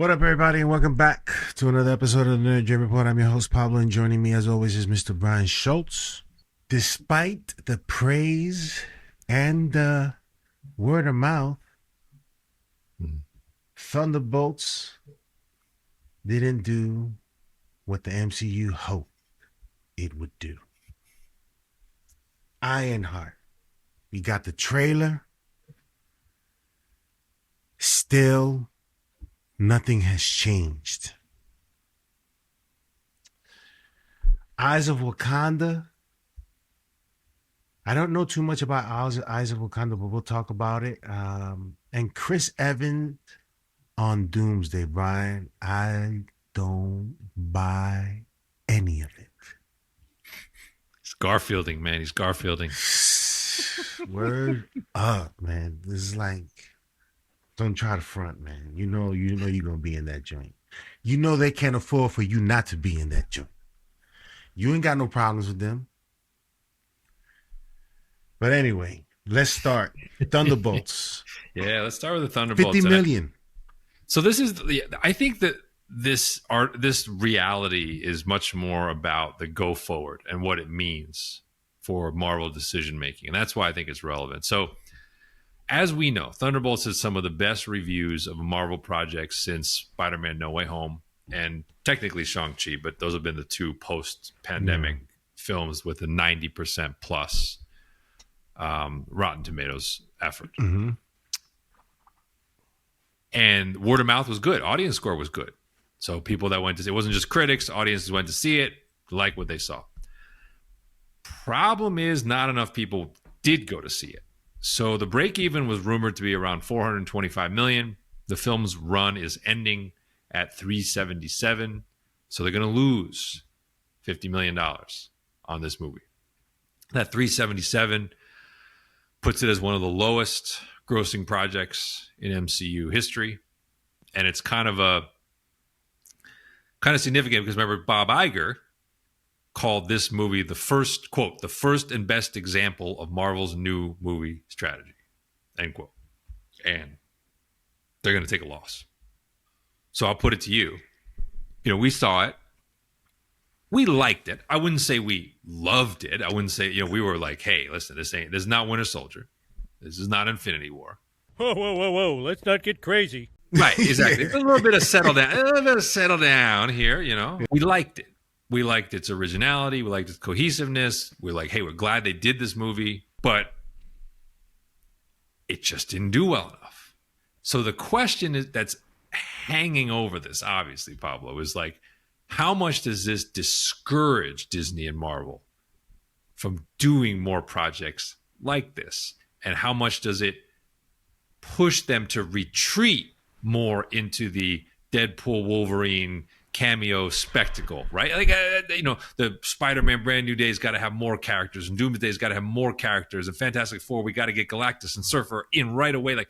What up, everybody, and welcome back to another episode of the Nerd J Report. I'm your host, Pablo, and joining me, as always, is Mr. Brian Schultz. Despite the praise and word of mouth, Thunderbolts didn't do what the MCU hoped it would do. Ironheart. We got the trailer. Still, nothing has changed. Eyes of Wakanda. I don't know too much about Eyes of Wakanda, but we'll talk about it. And Chris Evans on Doomsday, Brian. I don't buy any of it. He's Garfielding, man. He's Garfielding. Word up, man. This is like, don't try to front, man. You know you're gonna be in that joint. You know they can't afford for you not to be in that joint. You ain't got no problems with them. But anyway, let's start. Thunderbolts. Yeah, let's start with the Thunderbolts. 50 million. So this is, I think that this reality is much more about the go forward and what it means for Marvel decision making, and that's why I think it's relevant. So, as we know, Thunderbolts is some of the best reviews of a Marvel project since Spider-Man: No Way Home, and technically Shang-Chi, but those have been the two post-pandemic films with a 90% plus Rotten Tomatoes effort. Mm-hmm. And word of mouth was good. Audience score was good. So people that went to see it, wasn't just critics, audiences went to see it, like what they saw. Problem is, not enough people did go to see it. So the break even was rumored to be around 425 million. The film's run is ending at 377. So they're going to lose $50 million on this movie. That 377 puts it as one of the lowest grossing projects in MCU history. And it's kind of significant because remember, Bob Iger called this movie the first, quote, the first and best example of Marvel's new movie strategy, end quote. And they're going to take a loss. So I'll put it to you. You know, we saw it. We liked it. I wouldn't say we loved it. I wouldn't say, we were like, hey, listen, this is not Winter Soldier. This is not Infinity War. Whoa. Let's not get crazy. Right, exactly. A little bit of settle down here, We liked it. We liked its originality. We liked its cohesiveness. We're like, hey, we're glad they did this movie, but it just didn't do well enough. So the question that's hanging over this, obviously, Pablo, is like, how much does this discourage Disney and Marvel from doing more projects like this? And how much does it push them to retreat more into the Deadpool, Wolverine cameo spectacle, right? Like, the Spider-Man Brand New Day's got to have more characters, and Doomsday's got to have more characters, and Fantastic Four, we got to get Galactus and Surfer in right away. Like,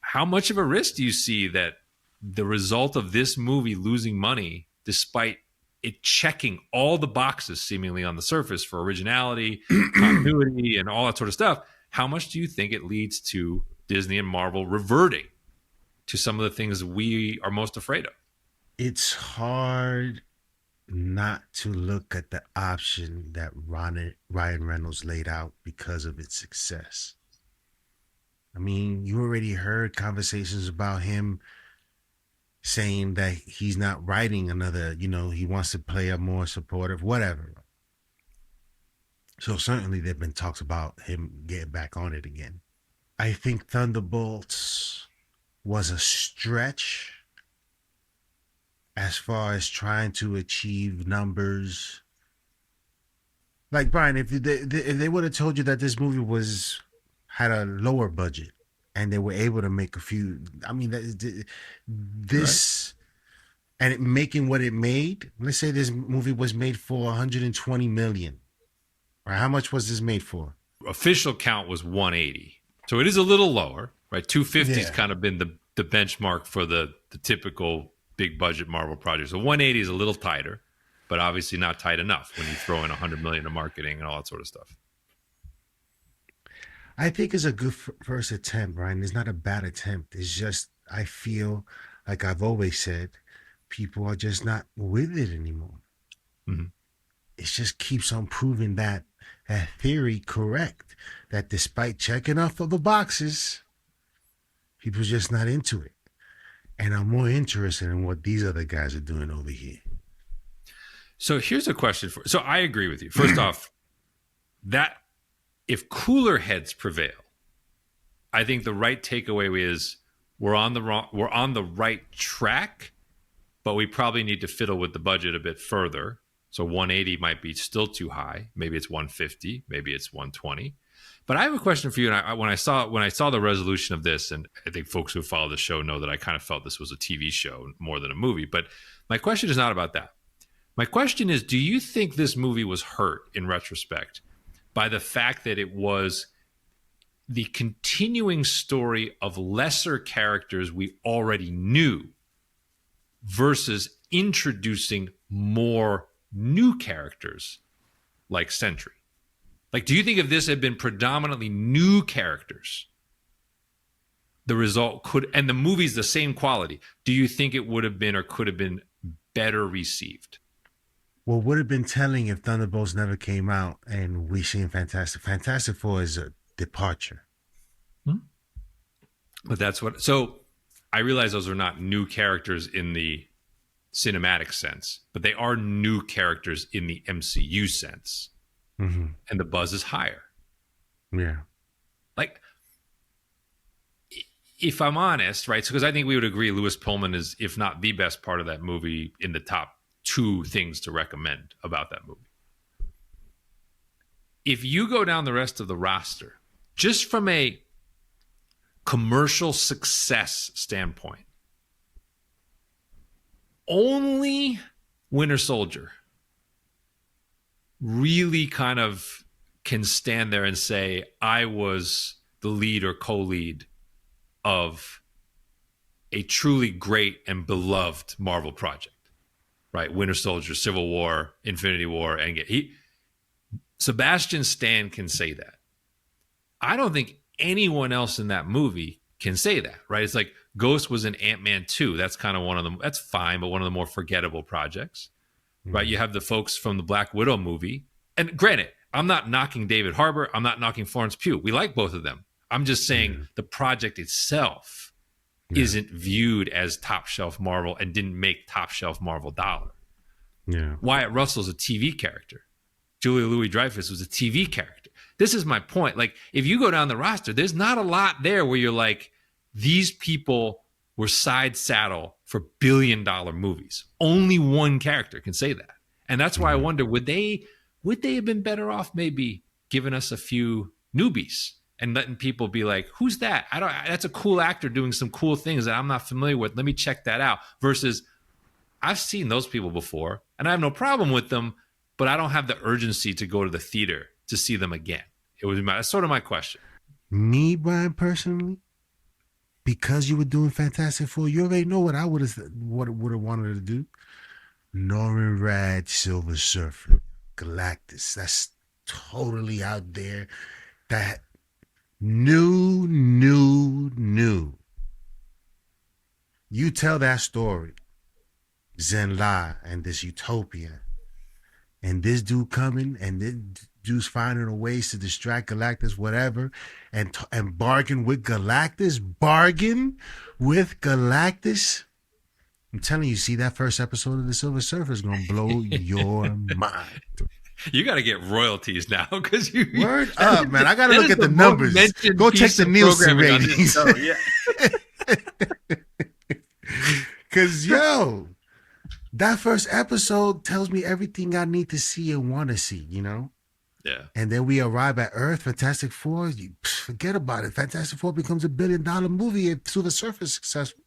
how much of a risk do you see that the result of this movie losing money, despite it checking all the boxes seemingly on the surface for originality, continuity, and all that sort of stuff, how much do you think it leads to Disney and Marvel reverting to some of the things we are most afraid of? It's hard not to look at the option that Ryan Reynolds laid out because of its success. I mean, you already heard conversations about him saying that he's not writing another, he wants to play a more supportive, whatever. So certainly there have been talks about him getting back on it again. I think Thunderbolts was a stretch as far as trying to achieve numbers. Like, Brian, if they would have told you that this movie had a lower budget and they were able to make a few, I mean, this, right, and making what it made, let's say this movie was made for 120 million. Right? How much was this made for? Official count was 180. So it is a little lower, right? 250 has kind of been the benchmark for the typical big budget Marvel project. So 180 is a little tighter, but obviously not tight enough when you throw in 100 million of marketing and all that sort of stuff. I think it's a good first attempt, Ryan. It's not a bad attempt. It's just, I feel like I've always said, people are just not with it anymore. Mm-hmm. It just keeps on proving that theory correct. That despite checking off of the boxes, people's just not into it. And I'm more interested in what these other guys are doing over here. So here's a question for. So I agree with you. First off, that if cooler heads prevail, I think the right takeaway is we're on the right track, but we probably need to fiddle with the budget a bit further. So 180 might be still too high. Maybe it's 150. Maybe it's 120. But I have a question for you. And when I saw the resolution of this, and I think folks who follow the show know that I kind of felt this was a TV show more than a movie. But my question is not about that. My question is, do you think this movie was hurt in retrospect by the fact that it was the continuing story of lesser characters we already knew versus introducing more new characters like Sentry? Like, do you think if this had been predominantly new characters, the result could, and the movie's the same quality, do you think it would have been or could have been better received? Well, would have been telling if Thunderbolts never came out and we seen Fantastic Four is a departure. But that's what. So I realize those are not new characters in the cinematic sense, but they are new characters in the MCU sense, and the buzz is higher. Yeah. Like, if I'm honest, right? Because I think we would agree Lewis Pullman is, if not the best part of that movie, in the top 2 things to recommend about that movie. If you go down the rest of the roster, just from a commercial success standpoint, only Winter Soldier really kind of can stand there and say, I was the lead or co-lead of a truly great and beloved Marvel project. Right, Winter Soldier, Civil War, Infinity War, and Sebastian Stan can say that. I don't think anyone else in that movie can say that. Right, it's like Ghost was in Ant-Man 2. That's kind of one of them. That's fine, but one of the more forgettable projects. Right, you have the folks from the Black Widow movie, and granted, I'm not knocking David Harbour. I'm not knocking Florence Pugh. We like both of them. I'm just saying the project itself isn't viewed as top shelf Marvel and didn't make top shelf Marvel dollar. Yeah. Wyatt Russell's a TV character. Julia Louis-Dreyfus was a TV character. This is my point. Like, if you go down the roster, there's not a lot there where you're like, these people were side saddle for billion-dollar movies. Only one character can say that. And that's why I wonder, would they have been better off maybe giving us a few newbies and letting people be like, who's that? That's a cool actor doing some cool things that I'm not familiar with. Let me check that out. Versus, I've seen those people before and I have no problem with them, but I don't have the urgency to go to the theater to see them again. That's sort of my question. Me, Brian, personally, because you were doing Fantastic Four, you already know what I would have wanted to do. Norman Rad, Silver Surfer, Galactus. That's totally out there. That new. You tell that story, Zen-La and this utopia, and this dude coming, and this dude's finding a ways to distract Galactus, whatever, and bargain with Galactus. I'm telling you, see that first episode of The Silver Surfer is going to blow your mind. You got to get royalties now because you. Word up, man. I got to look at the numbers. Go check the Nielsen ratings. Because, yo, that first episode tells me everything I need to see and want to see, you know? Yeah. And then we arrive at Earth, Fantastic Four. Forget about it. Fantastic Four becomes $1 billion movie if Silver Surfer is successful.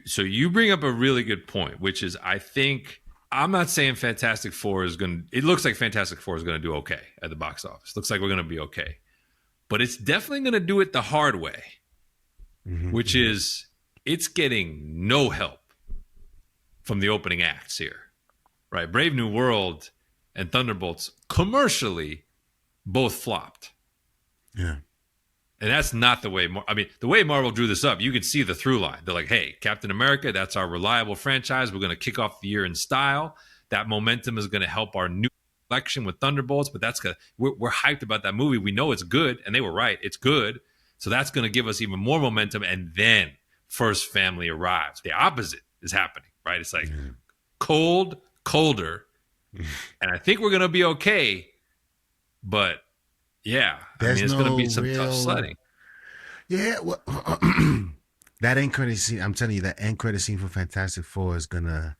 So you bring up a really good point, which is I think I'm not saying Fantastic Four is going to, it looks like Fantastic Four is going to do okay at the box office. Looks like we're going to be okay. But it's definitely going to do it the hard way, which is it's getting no help from the opening acts here, right? Brave New World and Thunderbolts commercially both flopped. Yeah. And that's not the way. I mean, the way Marvel drew this up, you could see the through line. They're like, "Hey, Captain America, that's our reliable franchise. We're going to kick off the year in style. That momentum is going to help our new collection with Thunderbolts." But that's gonna we're hyped about that movie. We know it's good, and they were right. It's good, so that's going to give us even more momentum. And then First Family arrives. The opposite is happening, right? It's like cold, colder, and I think we're going to be okay. But yeah, I There's mean, it's going to no be some tough real. sledding. Yeah, well, that end credit scene. I'm telling you, that end credit scene for Fantastic Four is gonna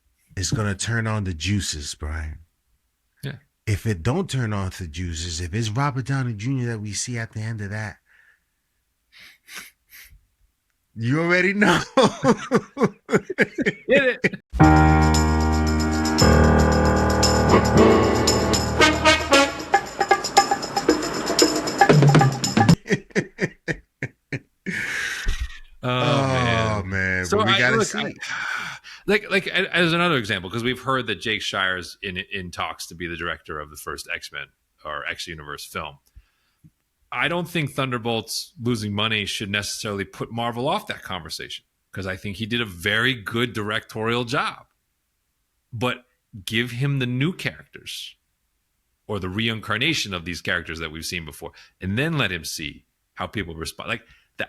turn on the juices, Brian. Yeah. If it don't turn on the juices, if it's Robert Downey Jr. that we see at the end of that, you already know. Hit it. Oh man, So but we gotta look, see. like as another example, because we've heard that Jake Shire's in talks to be the director of the first X-Men or X Universe film. I don't think Thunderbolts losing money should necessarily put Marvel off that conversation, because I think he did a very good directorial job. But give him the new characters or the reincarnation of these characters that we've seen before, and then let him see how people respond. Like,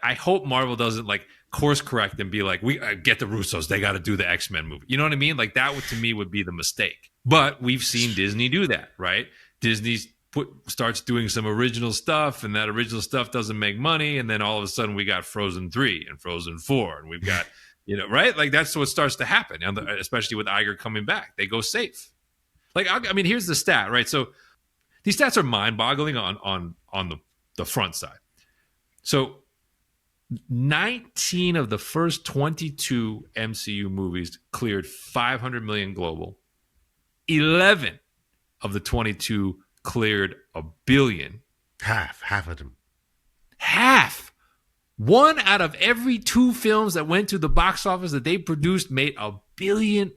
I hope Marvel doesn't like course correct and be like, "We get the Russos; they got to do the X-Men movie." You know what I mean? Like, that would, to me, would be the mistake. But we've seen Disney do that, right? Disney starts doing some original stuff, and that original stuff doesn't make money, and then all of a sudden we got Frozen 3 and Frozen 4, and we've got right? Like, that's what starts to happen, especially with Iger coming back. They go safe. Like, I mean, here's the stat, right? So these stats are mind-boggling on the front side. So 19 of the first 22 MCU movies cleared 500 million global. 11 of the 22 cleared a billion. Half of them. Half. One out of every two films that went to the box office that they produced made $1 billion,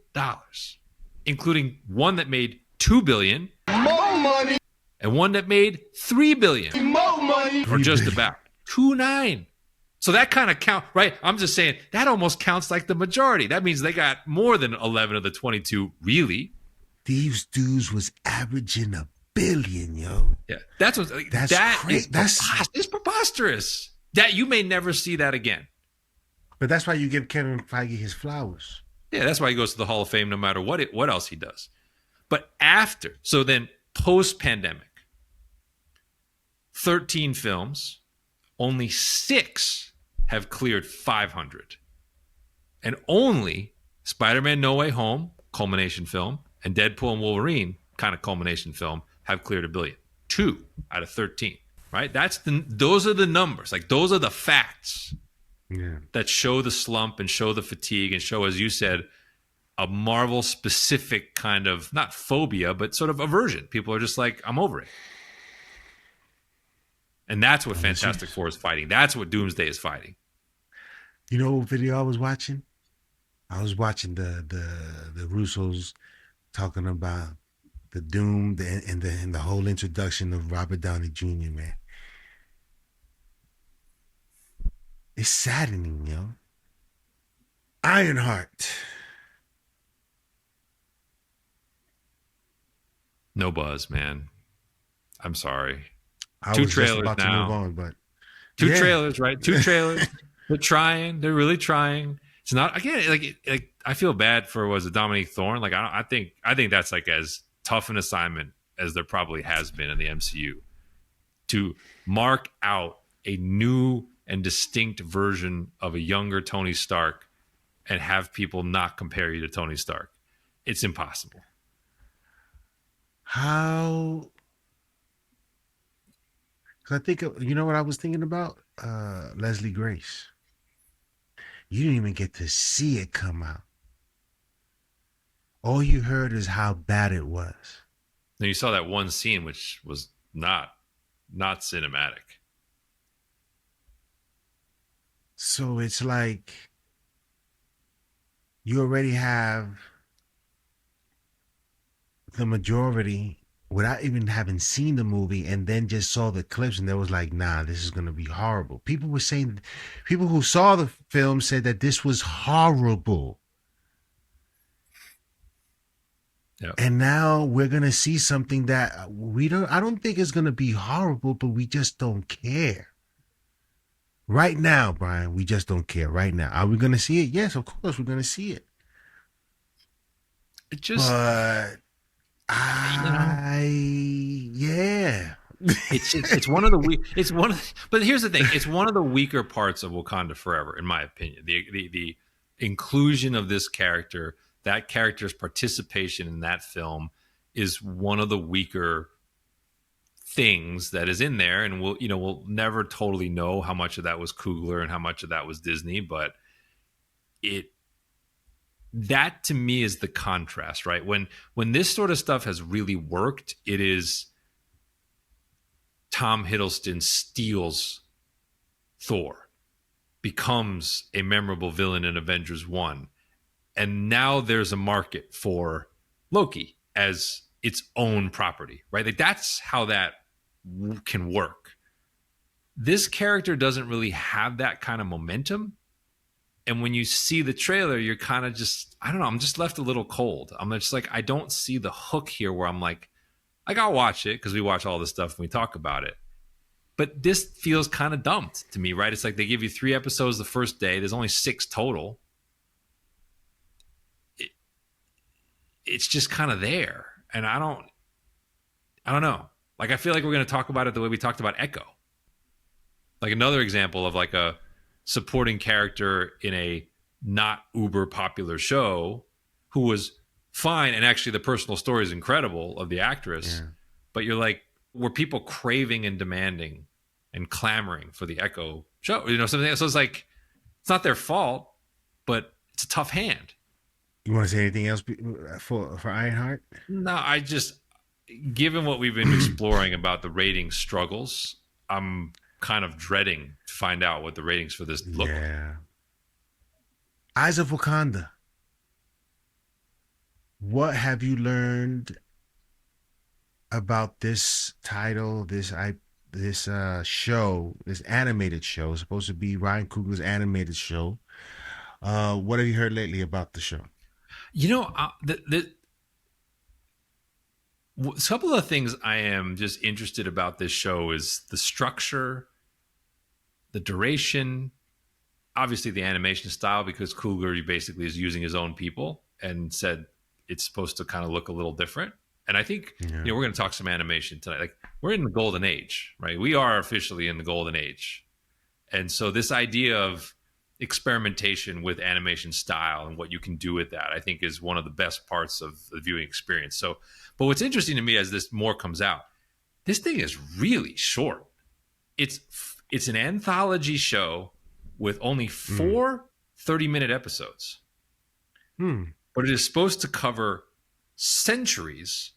including one that made $2 billion. More money. And one that made $3 billion. More money. Or just about. 2.9. So that kind of count, right? I'm just saying that almost counts like the majority. That means they got more than 11 of the 22, really. These dudes was averaging $1 billion, yo. Yeah, that's what. That crazy. It's preposterous. That you may never see that again. But that's why you give Kevin Feige his flowers. Yeah, that's why he goes to the Hall of Fame no matter what else he does. But after, so then post-pandemic, 13 films, only 6 have cleared 500. And only Spider-Man No Way Home, culmination film, and Deadpool and Wolverine, kind of culmination film, have cleared $1 billion. 2 out of 13, right? Those are the numbers. Like, those are the facts that show the slump and show the fatigue and show, as you said, a Marvel-specific kind of, not phobia, but sort of aversion. People are just like, I'm over it. And that's what Fantastic Four is fighting. That's what Doomsday is fighting. You know what video I was watching? I was watching the Russos talking about the Doom and the whole introduction of Robert Downey Jr., man. It's saddening, yo. Ironheart. No buzz, man. I'm sorry. I Two was trailers just about now. to move on, but Two trailers, right? 2 trailers. They're trying. They're really trying. It's not, again, like I feel bad for, was it Dominique Thorne? Like, I think that's like as tough an assignment as there probably has been in the MCU, to mark out a new and distinct version of a younger Tony Stark and have people not compare you to Tony Stark. It's impossible. how? Because I think, you know what I was thinking about? Leslie Grace. You didn't even get to see it come out. All you heard is how bad it was. Now, you saw that one scene, which was not cinematic. So it's like you already have the majority without even having seen the movie and then just saw the clips and they was like, nah, this is gonna be horrible. People were saying, people who saw the film said that this was horrible. Yeah. And now we're gonna see something that we don't. I don't think it's gonna be horrible, but we just don't care. Right now, Brian, we just don't care. Right now, are we gonna see it? Yes, of course, we're gonna see it. It just, But you know, yeah. it's one of the weak. It's one of. But here's the thing: it's one of the weaker parts of Wakanda Forever, in my opinion. The inclusion of this character, that character's participation in that film, is one of the weaker things that is in there, and we'll never totally know how much of that was Coogler and how much of that was Disney, but it that to me is the contrast, right? When this sort of stuff has really worked, it is Tom Hiddleston steals Thor, becomes a memorable villain in Avengers 1, and now there's a market for Loki as its own property, right? Like that's how that can work. This character doesn't really have that kind of momentum. And when you see the trailer, you're kind of just, I don't know, I'm just left a little cold. I'm just like, I don't see the hook here where I'm like I'll watch it because we watch all this stuff and we talk about it. But this feels kind of dumped to me, right? It's like they give you 3 episodes the first day. There's only 6 total. It's just kind of there. And I don't know. Like, I feel like we're going to talk about it the way we talked about Echo. Like another example of like a supporting character in a not uber popular show who was fine. And actually the personal story is incredible of the actress. Yeah. But you're like, were people craving and demanding and clamoring for the Echo show? You know, something. So it's like, it's not their fault, but it's a tough hand. You want to say anything else for Ironheart? No, I just, given what we've been exploring about the rating struggles, I'm kind of dreading to find out what the ratings for this look like. Eyes of Wakanda. What have you learned about this title, this show, this animated show? It's supposed to be Ryan Coogler's animated show. What have you heard lately about the show? You know, a couple of things I am just interested about this show is the structure, the duration, obviously the animation style, because Coogler basically is using his own people and said it's supposed to kind of look a little different. And I think, we're going to talk some animation tonight. Like, we're in the golden age, right? We are officially in the golden age. And so this idea of experimentation with animation style and what you can do with that, I think is one of the best parts of the viewing experience. So, but what's interesting to me as this more comes out, this thing is really short. It's an anthology show with only 4 30-minute episodes. But it is supposed to cover centuries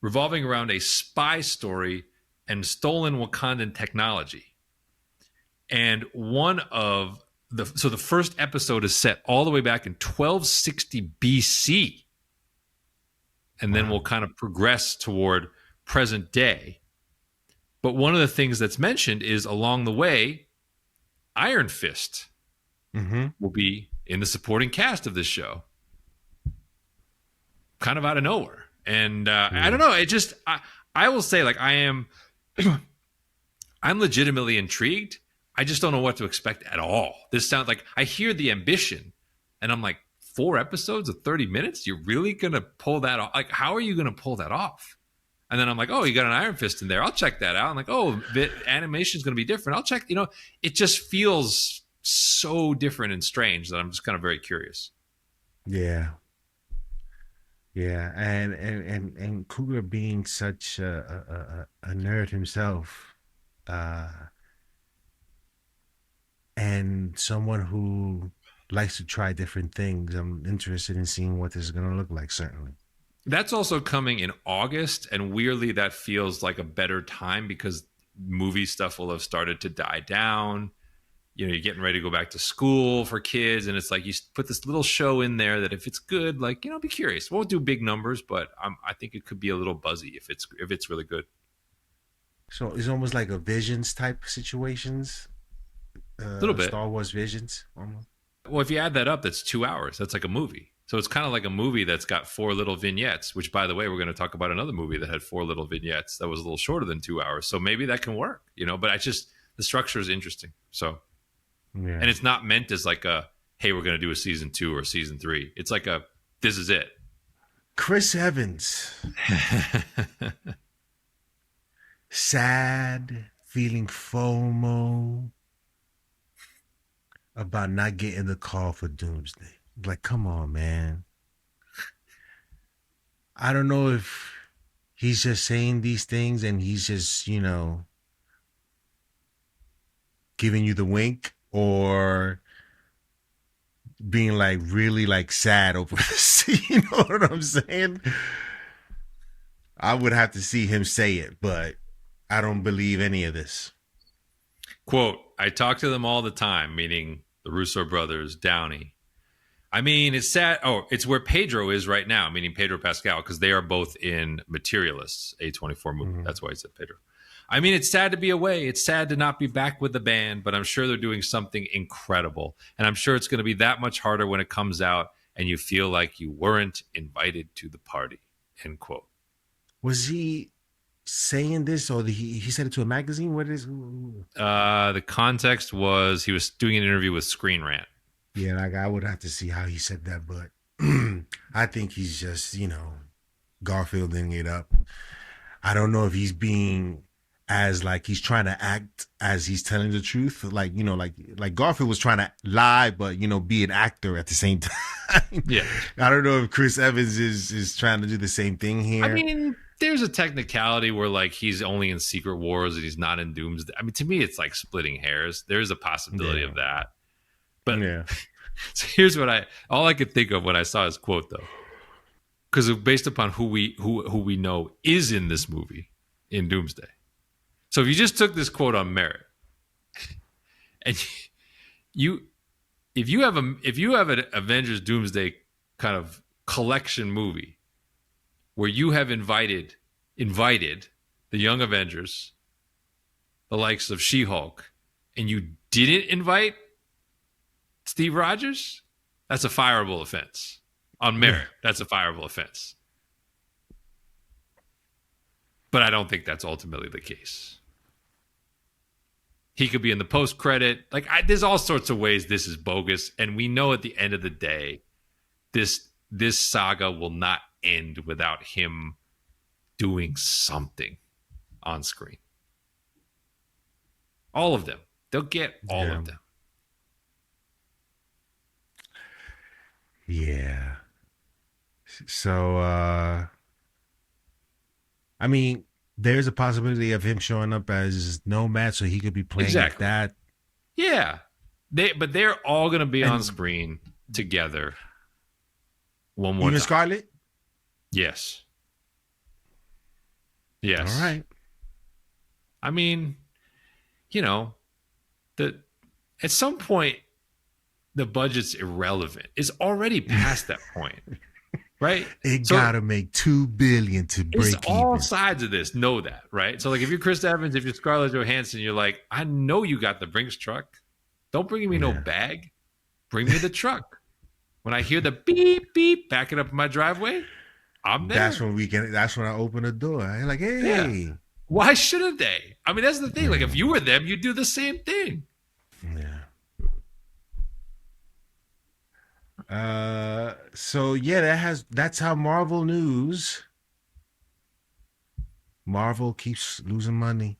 revolving around a spy story and stolen Wakandan technology. And the first episode is set all the way back in 1260 BC. And then we'll kind of progress toward present day. But one of the things that's mentioned is along the way, Iron Fist will be in the supporting cast of this show. Kind of out of nowhere. And I don't know. It just, I will say, like, I'm legitimately intrigued. I just don't know what to expect at all. This sounds like, I hear the ambition and I'm like, 4 episodes of 30 minutes? You're really going to pull that off? Like, how are you going to pull that off? And then I'm like, oh, you got an Iron Fist in there. I'll check that out. I'm like, oh, the animation is going to be different. I'll check, it just feels so different and strange that I'm just kind of very curious. Yeah. Yeah. And Coogler being such a nerd himself, and someone who likes to try different things, I'm interested in seeing what this is going to look like, certainly. That's also coming in August, and weirdly that feels like a better time because movie stuff will have started to die down. you're getting ready to go back to school for kids, and it's like you put this little show in there that if it's good, like be curious. Won't do big numbers, but I think it could be a little buzzy if it's really good. So it's almost like a Visions type situations. A little bit. Star Wars Visions almost. Well, if you add that up, that's 2 hours. That's like a movie. So it's kind of like a movie that's got 4 little vignettes, which, by the way, we're going to talk about another movie that had 4 little vignettes that was a little shorter than 2 hours. So maybe that can work, but the structure is interesting. So, Yeah. And it's not meant as like a, hey, we're going to do a season 2 or season 3. It's like this is it. Chris Evans. Sad, feeling FOMO about not getting the call for Doomsday. Like, come on, man. I don't know if he's just saying these things and he's just, giving you the wink, or being like really like sad over this. You know what I'm saying? I would have to see him say it, but I don't believe any of this. Quote, I talk to them all the time, meaning the Russo brothers, Downey. I mean, it's sad. Oh, it's where Pedro is right now, meaning Pedro Pascal, because they are both in Materialists, A24 movie. Mm-hmm. That's why I said Pedro. I mean, it's sad to be away. It's sad to not be back with the band, but I'm sure they're doing something incredible. And I'm sure it's going to be that much harder when it comes out and you feel like you weren't invited to the party, end quote. Was he saying this, or he said it to a magazine? What is? The context was he was doing an interview with Screen Rant. Yeah, like I would have to see how he said that, but I think he's just, Garfielding it up. I don't know if he's being as like he's trying to act as he's telling the truth. Like, like Garfield was trying to lie, but, be an actor at the same time. Yeah. I don't know if Chris Evans is trying to do the same thing here. I mean, there's a technicality where like he's only in Secret Wars and he's not in Doomsday. I mean, to me, it's like splitting hairs. There's a possibility of that. But yeah. So here's what all I could think of when I saw his quote, though, because based upon who we know is in this movie in Doomsday. So if you just took this quote on merit, and if you have an Avengers Doomsday kind of collection movie where you have invited the Young Avengers, the likes of She-Hulk, and you didn't invite Steve Rogers, that's a fireable offense. On merit, that's a fireable offense. But I don't think that's ultimately the case. He could be in the post-credit. Like, there's all sorts of ways this is bogus. And we know at the end of the day, this saga will not end without him doing something on screen. All of them. They'll get all of them. Yeah. So, I mean, there's a possibility of him showing up as Nomad, so he could be playing like that. Yeah. But they're all going to be on screen together. One more time. Scarlet? Yes. All right. I mean, at some point, the budget's irrelevant. It's already past that point, right? It gotta make $2 billion to break even. All sides of this know that, right? So, like, if you're Chris Evans, if you're Scarlett Johansson, you're like, I know you got the Brinks truck. Don't bring me no bag. Bring me the truck. When I hear the beep beep backing up in my driveway, I'm there. That's when I open the door. I'm like, hey. Yeah. Why shouldn't they? I mean, that's the thing. Like, if you were them, you'd do the same thing. Yeah. So yeah, that's how Marvel news. Marvel keeps losing money.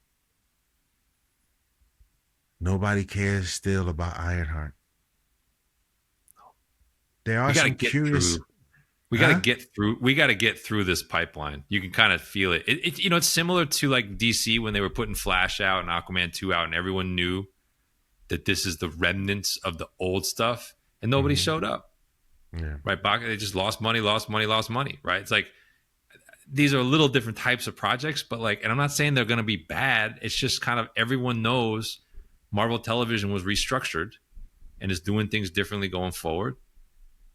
Nobody cares still about Ironheart. There are some curious. We got to get through. We got to get through this pipeline. You can kind of feel it. It's similar to like DC when they were putting Flash out and Aquaman 2 out, and everyone knew that this is the remnants of the old stuff, and nobody showed up. Yeah. Right. They just lost money. Right. It's like these are little different types of projects, but like, and I'm not saying they're going to be bad. It's just kind of everyone knows Marvel Television was restructured and is doing things differently going forward.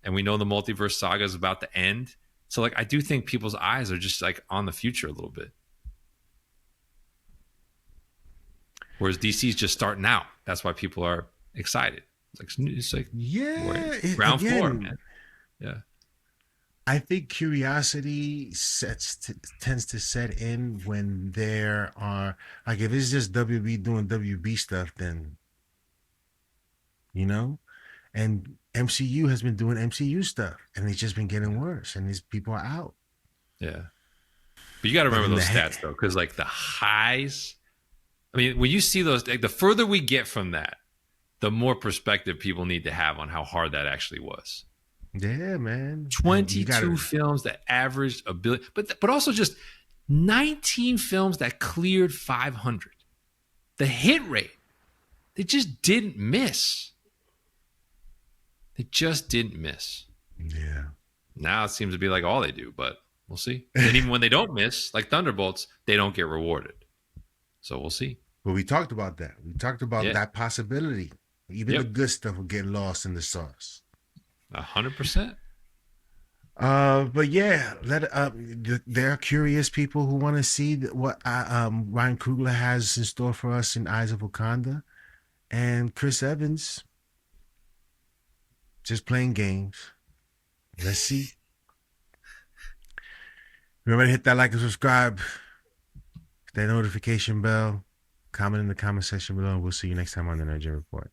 And we know the multiverse saga is about to end. So like I do think people's eyes are just like on the future a little bit. Whereas DC's just starting out. That's why people are excited. It's like Yeah, ground floor, again, man. Yeah. I think curiosity tends to set in when there are, like, if it's just WB doing WB stuff, then you know, and MCU has been doing MCU stuff, and it's just been getting worse, and these people are out. Yeah. But you got to But remember in the those stats though, because like the highs. I mean, when you see those, like the further we get from that, the more perspective people need to have on how hard that actually was. yeah, man, 22 films that averaged $1 billion, but also just 19 films that cleared 500. The hit rate, they just didn't miss. They just didn't miss. Yeah. Now it seems to be like all they do, but we'll see. And even when they don't miss, like Thunderbolts, they don't get rewarded. So we'll see. But we talked about that. We talked about that possibility. Even the good stuff will get lost in the sauce. 100%. But yeah, there are curious people who want to see what Ryan Coogler has in store for us in Eyes of Wakanda, and Chris Evans just playing games. Let's see. Remember to hit that like and subscribe, hit that notification bell, comment in the comment section below, and we'll see you next time on the Nerd Report.